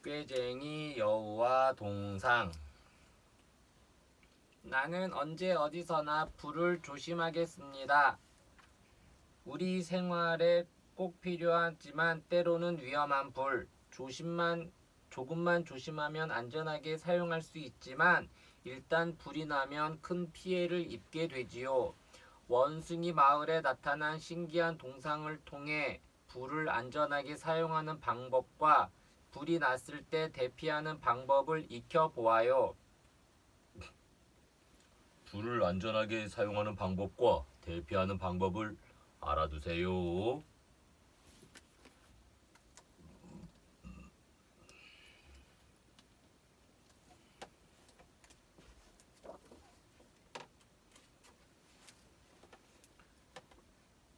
꾀쟁이 여우와 동상. 나는 언제 어디서나 불을 조심하겠습니다. 우리 생활에 꼭 필요하지만 때로는 위험한 불. 조금만 조심하면 안전하게 사용할 수 있지만 일단 불이 나면 큰 피해를 입게 되지요. 원숭이 마을에 나타난 신기한 동상을 통해 불을 안전하게 사용하는 방법과 불이 났을 때 대피하는 방법을 익혀보아요. 불을 안전하게 사용하는 방법과 대피하는 방법을 알아두세요.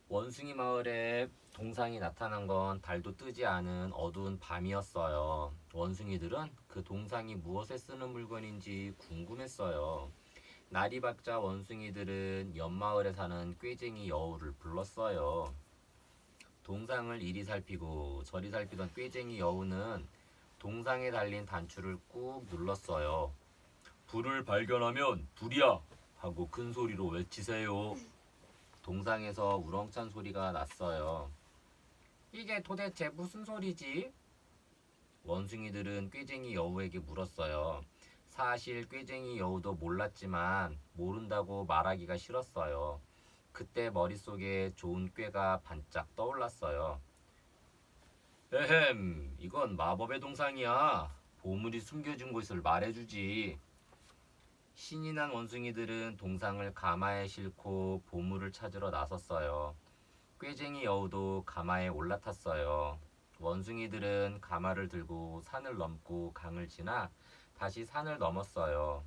원숭이 마을에 동상이 나타난 건 달도 뜨지 않은 어두운 밤이었어요. 원숭이들은 그 동상이 무엇에 쓰는 물건인지 궁금했어요. 날이 밝자 원숭이들은 옆마을에 사는 꾀쟁이 여우를 불렀어요. 동상을 이리 살피고 저리 살피던 꾀쟁이 여우는 동상에 달린 단추를 꾹 눌렀어요. 불을 발견하면 불이야! 하고 큰 소리로 외치세요. 동상에서 우렁찬 소리가 났어요. 이게 도대체 무슨 소리지? 원숭이들은 꾀쟁이 여우에게 물었어요. 사실 꾀쟁이 여우도 몰랐지만 모른다고 말하기가 싫었어요. 그때 머릿속에 좋은 꾀가 반짝 떠올랐어요. 에헴, 이건 마법의 동상이야. 보물이 숨겨진 곳을 말해주지. 신이 난 원숭이들은 동상을 가마에 싣고 보물을 찾으러 나섰어요. 꾀쟁이 여우도 가마에 올라탔어요. 원숭이들은 가마를 들고 산을 넘고 강을 지나 다시 산을 넘었어요.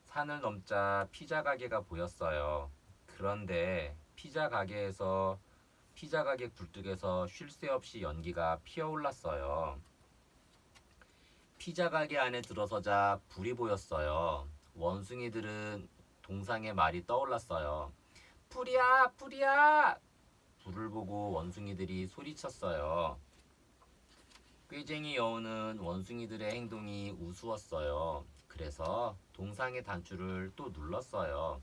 산을 넘자 피자 가게가 보였어요. 그런데 피자 가게 굴뚝에서 쉴 새 없이 연기가 피어올랐어요. 피자 가게 안에 들어서자 불이 보였어요. 원숭이들은 동상의 말이 떠올랐어요. 불이야, 불이야! 불을 보고 원숭이들이 소리쳤어요. 꾀쟁이 여우는 원숭이들의 행동이 우스웠어요. 그래서 동상의 단추를 또 눌렀어요.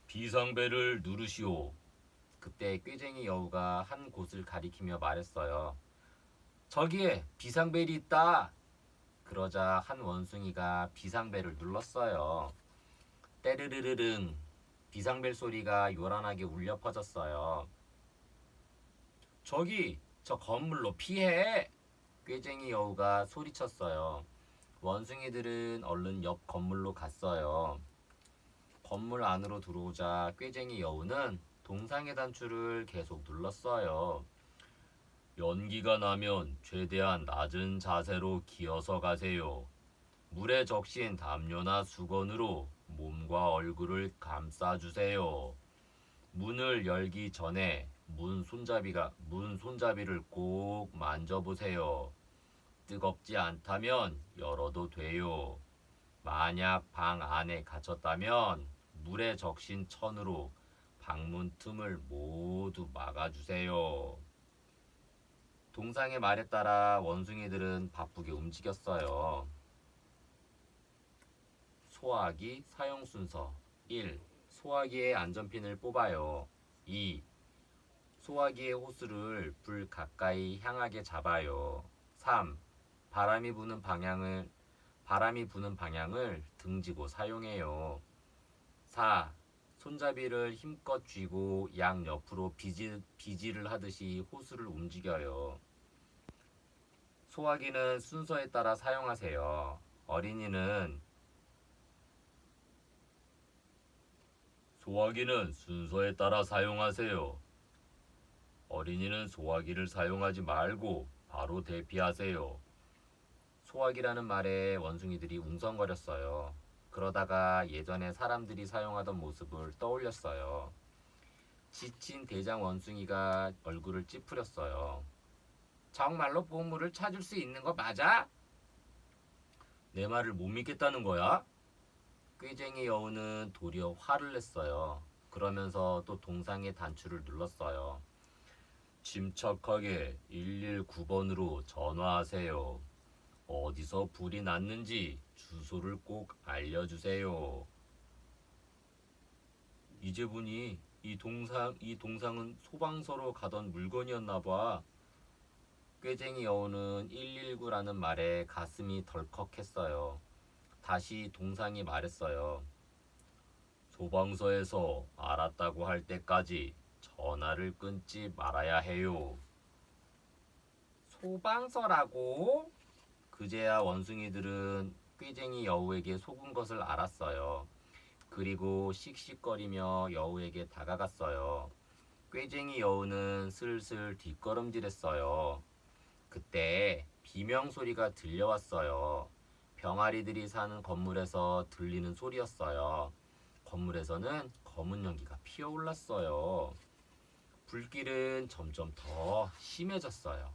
비상벨을 누르시오. 그때 꾀쟁이 여우가 한 곳을 가리키며 말했어요. 저기에 비상벨이 있다! 그러자 한 원숭이가 비상벨을 눌렀어요. 때르르르릉 비상벨 소리가 요란하게 울려 퍼졌어요. 저기 저 건물로 피해! 꾀쟁이 여우가 소리쳤어요. 원숭이들은 얼른 옆 건물로 갔어요. 건물 안으로 들어오자 꾀쟁이 여우는 동상의 단추를 계속 눌렀어요. 연기가 나면 최대한 낮은 자세로 기어서 가세요. 물에 적신 담요나 수건으로 몸과 얼굴을 감싸주세요. 문을 열기 전에 문 손잡이를 꼭 만져보세요. 뜨겁지 않다면 열어도 돼요. 만약 방 안에 갇혔다면 물에 적신 천으로 방문 틈을 모두 막아주세요. 동상의 말에 따라 원숭이들은 바쁘게 움직였어요. 소화기 사용 순서 1. 소화기의 안전핀을 뽑아요. 2. 소화기의 호스를 불 가까이 향하게 잡아요. 3. 바람이 부는 방향을 등지고 사용해요. 4. 손잡이를 힘껏 쥐고 양옆으로 비지를 하듯이 호스를 움직여요. 소화기는 순서에 따라 사용하세요. 소화기는 순서에 따라 사용하세요. 어린이는 소화기를 사용하지 말고 바로 대피하세요. 소화기라는 말에 원숭이들이 웅성거렸어요. 그러다가 예전에 사람들이 사용하던 모습을 떠올렸어요. 지친 대장 원숭이가 얼굴을 찌푸렸어요. 정말로 보물을 찾을 수 있는 거 맞아? 내 말을 못 믿겠다는 거야? 꾀쟁이 여우는 도리어 화를 냈어요. 그러면서 또 동상의 단추를 눌렀어요. 침착하게 119번으로 전화하세요. 어디서 불이 났는지 주소를 꼭 알려주세요. 이제 보니 이 동상은 소방서로 가던 물건이었나 봐. 꾀쟁이 여우는 119라는 말에 가슴이 덜컥했어요. 다시 동상이 말했어요. 소방서에서 알았다고 할 때까지 전화를 끊지 말아야 해요. 소방서라고? 그제야 원숭이들은 꾀쟁이 여우에게 속은 것을 알았어요. 그리고 씩씩거리며 여우에게 다가갔어요. 꾀쟁이 여우는 슬슬 뒷걸음질했어요. 그때 비명 소리가 들려왔어요. 병아리들이 사는 건물에서 들리는 소리였어요. 건물에서는 검은 연기가 피어올랐어요. 불길은 점점 더 심해졌어요.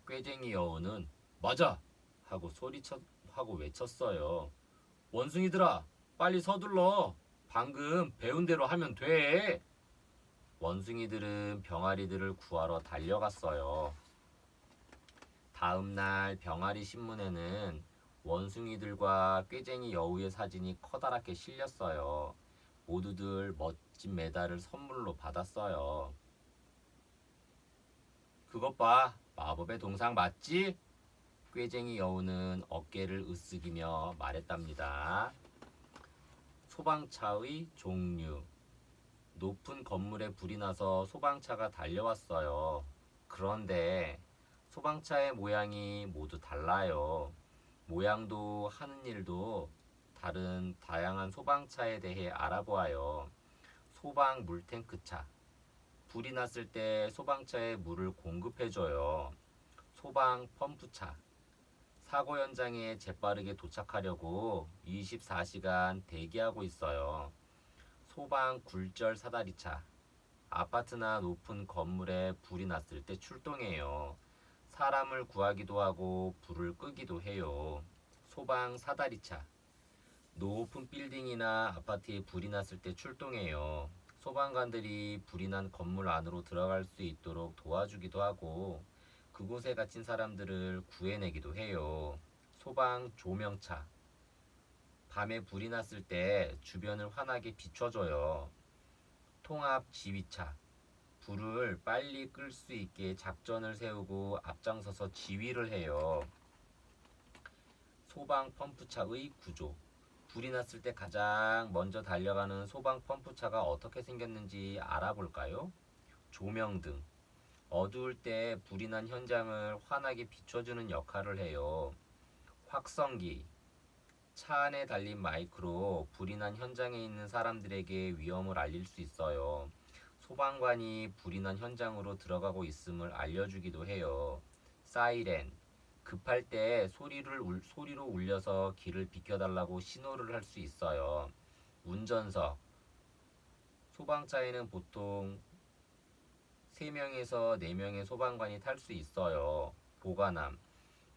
꾀쟁이 여우는 맞아! 하고 외쳤어요. 원숭이들아, 빨리 서둘러. 방금 배운 대로 하면 돼. 원숭이들은 병아리들을 구하러 달려갔어요. 다음 날 병아리 신문에는 원숭이들과 꾀쟁이 여우의 사진이 커다랗게 실렸어요. 모두들 멋진 메달을 선물로 받았어요. 그것 봐, 마법의 동상 맞지? 꾀쟁이 여우는 어깨를 으쓱이며 말했답니다. 소방차의 종류. 높은 건물에 불이 나서 소방차가 달려왔어요. 그런데 소방차의 모양이 모두 달라요. 모양도 하는 일도 다른 다양한 소방차에 대해 알아보아요. 소방 물탱크차. 불이 났을 때 소방차에 물을 공급해줘요. 소방 펌프차. 사고 현장에 재빠르게 도착하려고 24시간 대기하고 있어요. 소방 굴절 사다리차. 아파트나 높은 건물에 불이 났을 때 출동해요. 사람을 구하기도 하고 불을 끄기도 해요. 소방 사다리차. 높은 빌딩이나 아파트에 불이 났을 때 출동해요. 소방관들이 불이 난 건물 안으로 들어갈 수 있도록 도와주기도 하고 그곳에 갇힌 사람들을 구해내기도 해요. 소방 조명차. 밤에 불이 났을 때 주변을 환하게 비춰줘요. 통합 지휘차. 불을 빨리 끌 수 있게 작전을 세우고 앞장서서 지휘를 해요. 소방 펌프차의 구조. 불이 났을 때 가장 먼저 달려가는 소방 펌프차가 어떻게 생겼는지 알아볼까요? 조명등. 어두울 때 불이 난 현장을 환하게 비춰주는 역할을 해요. 확성기. 차 안에 달린 마이크로 불이 난 현장에 있는 사람들에게 위험을 알릴 수 있어요. 소방관이 불이 난 현장으로 들어가고 있음을 알려주기도 해요. 사이렌. 급할 때 소리로 울려서 길을 비켜달라고 신호를 할 수 있어요. 운전석. 소방차에는 보통 3명에서 4명의 소방관이 탈 수 있어요. 보관함.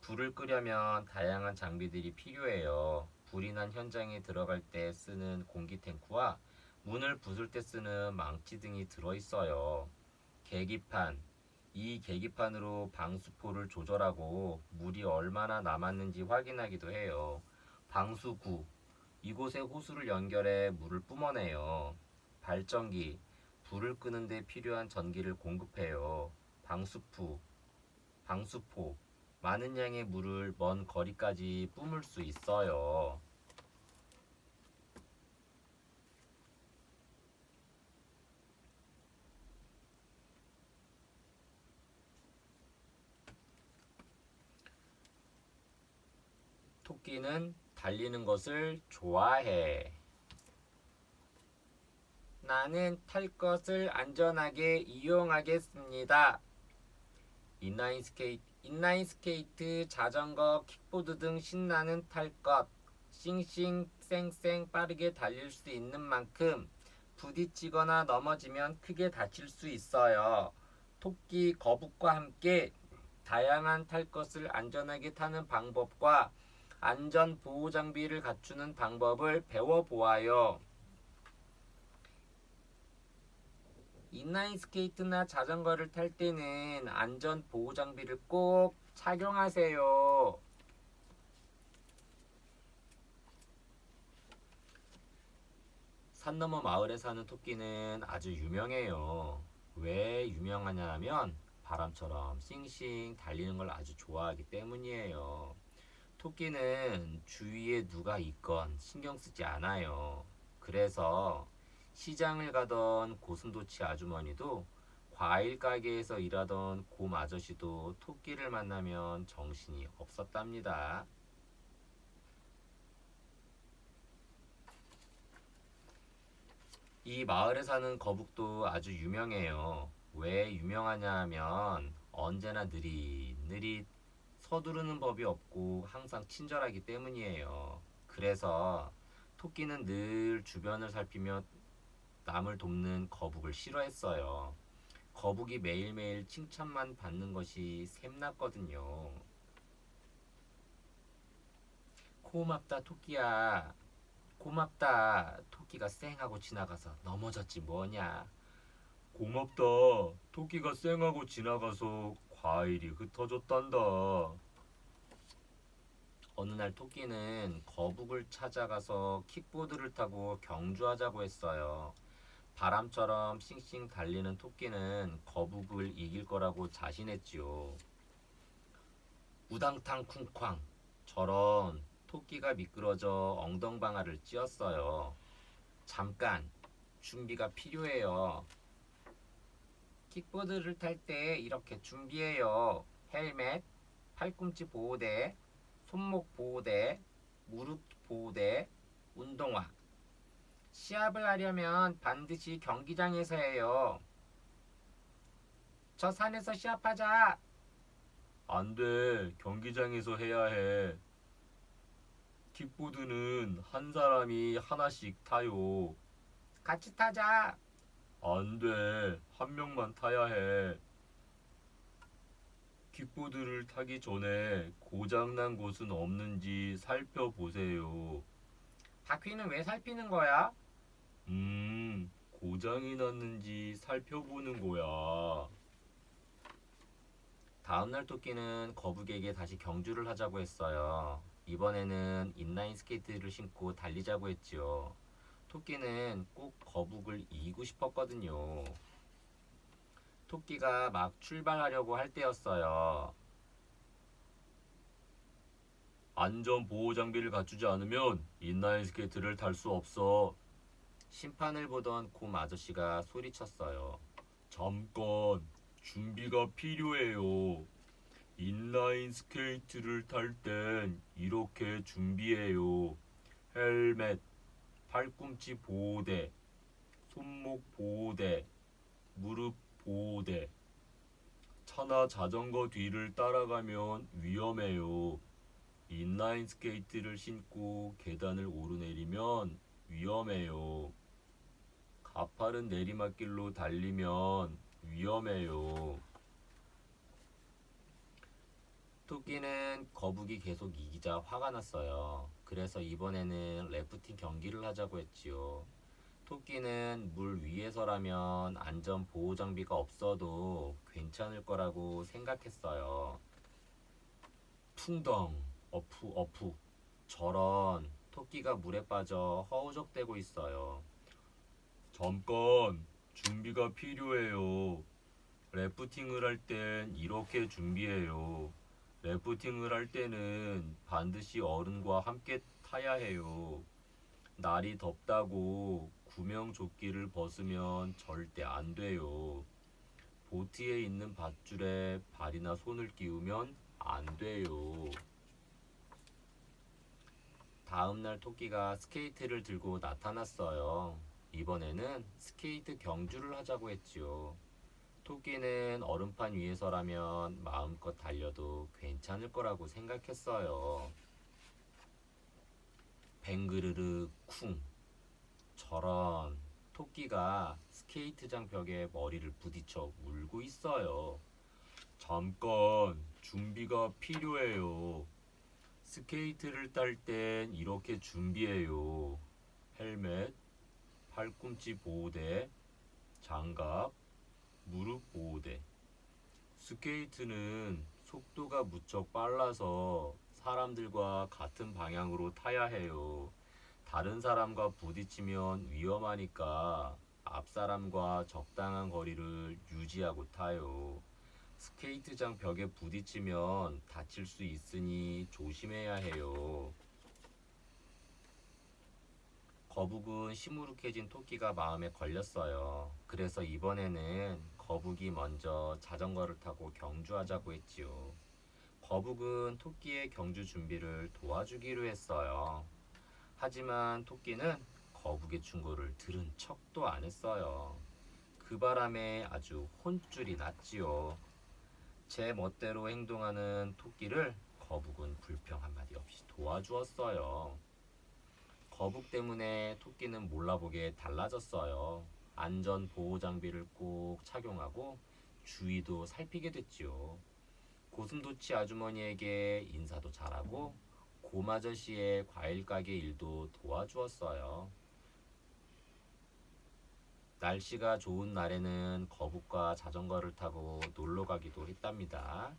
불을 끄려면 다양한 장비들이 필요해요. 불이 난 현장에 들어갈 때 쓰는 공기 탱크와 문을 부술 때 쓰는 망치 등이 들어있어요. 계기판. 이 계기판으로 방수포를 조절하고 물이 얼마나 남았는지 확인하기도 해요. 방수구. 이곳에 호수를 연결해 물을 뿜어내요. 발전기. 불을 끄는 데 필요한 전기를 공급해요. 방수포. 많은 양의 물을 먼 거리까지 뿜을 수 있어요. 토끼는 달리는 것을 좋아해. 나는 탈 것을 안전하게 이용하겠습니다. 인라인 스케이트, 자전거, 킥보드 등 신나는 탈 것. 싱싱 쌩쌩 빠르게 달릴 수 있는 만큼 부딪히거나 넘어지면 크게 다칠 수 있어요. 토끼, 거북과 함께 다양한 탈 것을 안전하게 타는 방법과 안전 보호 장비를 갖추는 방법을 배워보아요. 인라인 스케이트나 자전거를 탈 때는 안전 보호 장비를 꼭 착용하세요. 산 너머 마을에 사는 토끼는 아주 유명해요. 왜 유명하냐 하면 바람처럼 싱싱 달리는 걸 아주 좋아하기 때문이에요. 토끼는 주위에 누가 있건 신경 쓰지 않아요. 그래서 시장을 가던 고슴도치 아주머니도 과일 가게에서 일하던 곰 아저씨도 토끼를 만나면 정신이 없었답니다. 이 마을에 사는 거북도 아주 유명해요. 왜 유명하냐 하면 언제나 느릿느릿 서두르는 법이 없고 항상 친절하기 때문이에요. 그래서 토끼는 늘 주변을 살피며 남을 돕는 거북을 싫어했어요. 거북이 매일매일 칭찬만 받는 것이 샘났거든요. 고맙다 토끼야. 고맙다. 토끼가 쌩하고 지나가서 넘어졌지 뭐냐. 고맙다. 토끼가 쌩하고 지나가서 과일이 흩어졌단다. 어느 날 토끼는 거북을 찾아가서 킥보드를 타고 경주하자고 했어요. 바람처럼 싱싱 달리는 토끼는 거북을 이길 거라고 자신했지요. 우당탕 쿵쾅. 저런 토끼가 미끄러져 엉덩방아를 찧었어요. 잠깐 준비가 필요해요. 킥보드를 탈 때 이렇게 준비해요. 헬멧, 팔꿈치 보호대, 손목 보호대, 무릎 보호대, 운동화. 시합을 하려면 반드시 경기장에서 해요. 저 산에서 시합하자. 안 돼. 경기장에서 해야 해. 킥보드는 한 사람이 하나씩 타요. 같이 타자. 안 돼. 한 명만 타야 해. 킥보드를 타기 전에 고장난 곳은 없는지 살펴보세요. 바퀴는 왜 살피는 거야? 고장이 났는지 살펴보는 거야. 다음날 토끼는 거북에게 다시 경주를 하자고 했어요. 이번에는 인라인 스케이트를 신고 달리자고 했지요. 토끼는 꼭 거북을 이기고 싶었거든요. 토끼가 막 출발하려고 할 때였어요. 안전 보호 장비를 갖추지 않으면 인라인 스케이트를 탈 수 없어. 심판을 보던 곰 아저씨가 소리쳤어요. 잠깐, 준비가 필요해요. 인라인 스케이트를 탈 땐 이렇게 준비해요. 헬멧, 팔꿈치 보호대, 손목 보호대, 무릎 보호대. 차나 자전거 뒤를 따라가면 위험해요. 인라인 스케이트를 신고 계단을 오르내리면 위험해요. 가파른 내리막길로 달리면 위험해요. 토끼는 거북이 계속 이기자 화가 났어요. 그래서 이번에는 래프팅 경기를 하자고 했지요. 토끼는 물 위에서라면 안전 보호 장비가 없어도 괜찮을 거라고 생각했어요. 퉁덩, 어푸, 어푸. 저런 토끼가 물에 빠져 허우적대고 있어요. 잠깐, 준비가 필요해요. 래프팅을 할 땐 이렇게 준비해요. 래프팅을 할 때는 반드시 어른과 함께 타야 해요. 날이 덥다고 구명조끼를 벗으면 절대 안 돼요. 보트에 있는 밧줄에 발이나 손을 끼우면 안 돼요. 다음날 토끼가 스케이트를 들고 나타났어요. 이번에는 스케이트 경주를 하자고 했지요. 토끼는 얼음판 위에서라면 마음껏 달려도 괜찮을 거라고 생각했어요. 뱅그르르 쿵. 저런 토끼가 스케이트장 벽에 머리를 부딪혀 울고 있어요. 잠깐, 준비가 필요해요. 스케이트를 딸 땐 이렇게 준비해요. 헬멧, 팔꿈치 보호대, 장갑, 무릎 보호대. 스케이트는 속도가 무척 빨라서 사람들과 같은 방향으로 타야 해요. 다른 사람과 부딪히면 위험하니까 앞 사람과 적당한 거리를 유지하고 타요. 스케이트장 벽에 부딪히면 다칠 수 있으니 조심해야 해요. 거북은 시무룩해진 토끼가 마음에 걸렸어요. 그래서 이번에는 거북이 먼저 자전거를 타고 경주하자고 했지요. 거북은 토끼의 경주 준비를 도와주기로 했어요. 하지만 토끼는 거북의 충고를 들은 척도 안 했어요. 그 바람에 아주 혼쭐이 났지요. 제 멋대로 행동하는 토끼를 거북은 불평 한마디 없이 도와주었어요. 거북 때문에 토끼는 몰라보게 달라졌어요. 안전 보호 장비를 꼭 착용하고 주위도 살피게 됐지요. 고슴도치 아주머니에게 인사도 잘하고 곰아저씨의 과일 가게 일도 도와주었어요. 날씨가 좋은 날에는 거북과 자전거를 타고 놀러 가기도 했답니다.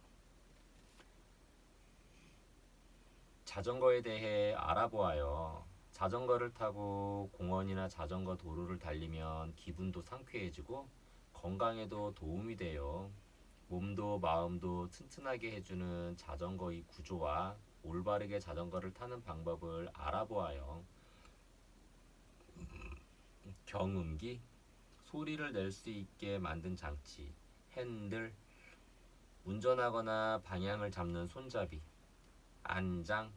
자전거에 대해 알아보아요. 자전거를 타고 공원이나 자전거 도로를 달리면 기분도 상쾌해지고 건강에도 도움이 돼요. 몸도 마음도 튼튼하게 해주는 자전거의 구조와 올바르게 자전거를 타는 방법을 알아보아요. 경운기, 소리를 낼 수 있게 만든 장치, 핸들, 운전하거나 방향을 잡는 손잡이, 안장,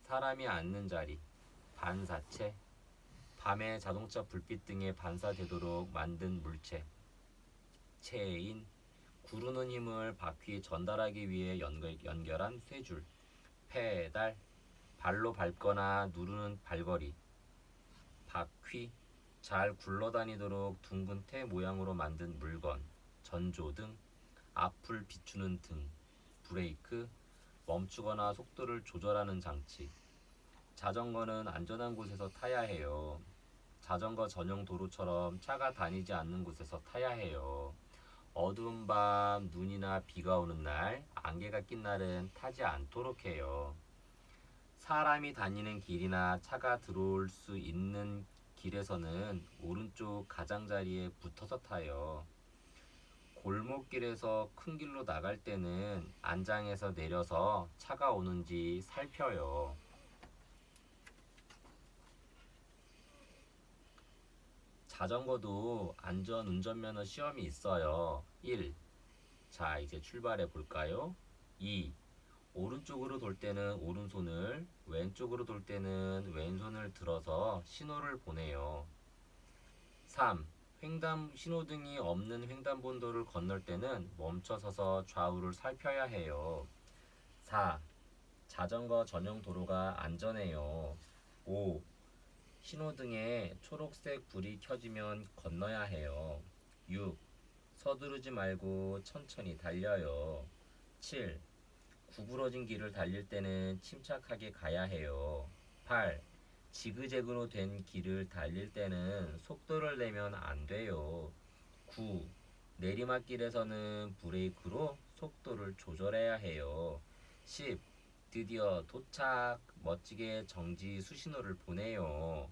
사람이 앉는 자리, 반사체, 밤에 자동차 불빛 등에 반사되도록 만든 물체, 체인, 구르는 힘을 바퀴에 전달하기 위해 연결한 쇠줄, 페달, 발로 밟거나 누르는 발걸이, 바퀴, 잘 굴러다니도록 둥근 테 모양으로 만든 물건, 전조등, 앞을 비추는 등, 브레이크, 멈추거나 속도를 조절하는 장치. 자전거는 안전한 곳에서 타야 해요. 자전거 전용 도로처럼 차가 다니지 않는 곳에서 타야 해요. 어두운 밤, 눈이나 비가 오는 날, 안개가 낀 날은 타지 않도록 해요. 사람이 다니는 길이나 차가 들어올 수 있는 길에서는 오른쪽 가장자리에 붙어서 타요. 골목길에서 큰 길로 나갈 때는 안장에서 내려서 차가 오는지 살펴요. 자전거도 안전운전면허 시험이 있어요. 1. 자, 이제 출발해 볼까요? 2. 오른쪽으로 돌 때는 오른손을, 왼쪽으로 돌 때는 왼손을 들어서 신호를 보내요. 3. 신호등이 없는 횡단보도를 건널 때는 멈춰서서 좌우를 살펴야 해요. 4. 자전거 전용 도로가 안전해요. 5. 신호등에 초록색 불이 켜지면 건너야 해요. 6. 서두르지 말고 천천히 달려요. 7. 구부러진 길을 달릴 때는 침착하게 가야 해요. 8. 지그재그로 된 길을 달릴 때는 속도를 내면 안 돼요. 9. 내리막길에서는 브레이크로 속도를 조절해야 해요. 10. 드디어 도착! 멋지게 정지 수신호를 보내요.